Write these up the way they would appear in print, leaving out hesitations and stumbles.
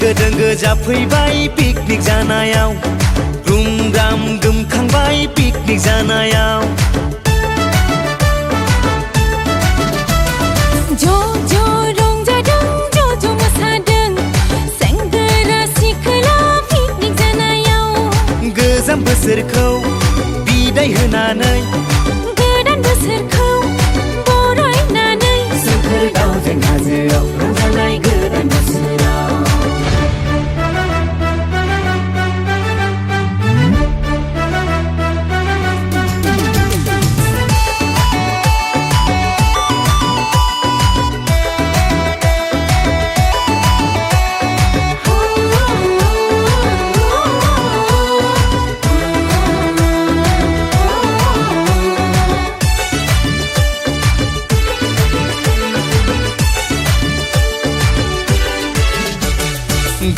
होंगो दोंगो जाफैबाय पिकनिक जानायाव रुम राम गोमखांबाय पिकनिक जानायाव ज' ज' रंजादों ज' ज' मोसादों सेंग्रा सिख्ला पिकनिक जानायाव गोजाम बोसोरखौ बिदाय होनानै गोदान बोसोरखौ बरायनानै सोमखोर दावजें हाजोआव रंजानाय गोदान बोसोराव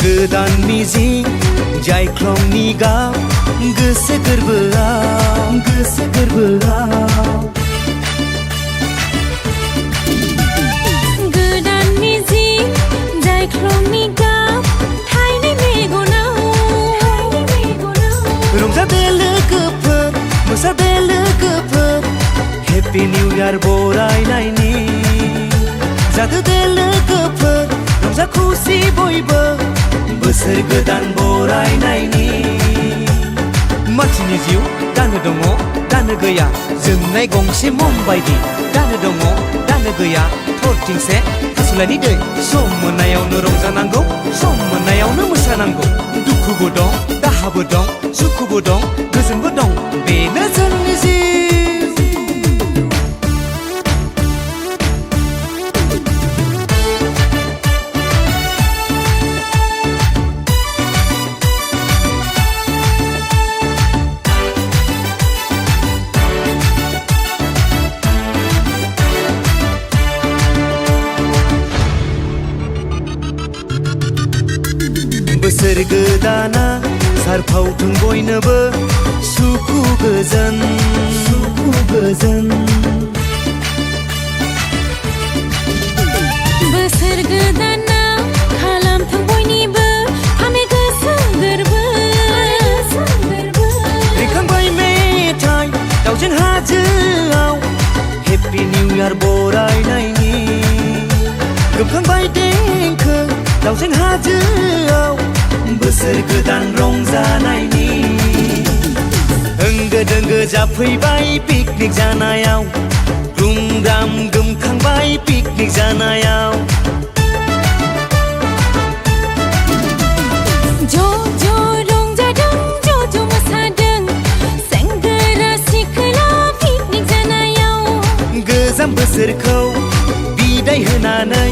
गोदान मिजिं जायख्लंनि गाब गोसो गोरबोआव गोदान मिजिं जायख्लंनि गाब थाइनै मेगनाव रंजादो लोगोफोर मोसादो लोगोफोर हेपि निउ इयार बरायनायनि जादो दे लोगोफोर रंजा खुसि बयबो बोसोर गोदान बरायनायनि मानसिनि जिउ दानो दङ दानो गैया जोंनाय गंसे मम बायदि दानो दङ दानो गैया थरथिंसे थासुलानि दै सम मोननायावनो रंजानांगौ सम मोननायावनो मोसानांगौ दुखुबो दं दाहाबो दं सुखुबो दं गोजोनबो दं बेनो जोंनि जिउ बोसोर गोदाना सारफावथों बयनोबो सुखु गोजोन बोसोर गोदाना खालामथों बयनिबो हामे गोसो गोरबो रिखांबाय मेथाइ दावजें हाजोआव हेपि निउ इयार बरायनायनि गोमखांबाय देंखो दावजें हाजोआव बोसोर गोदान रंजानायनि होंगो दोंगो जाफैबाय पिकनिक जानायाव रुम राम गोमखांबाय पिकनिक जानायाव ज' ज' रंजादों ज' ज' मोसादों सेंग्रा सिख्ला पिकनिक जानायाव गोजाम बोसोरखौ बिदाय होनानै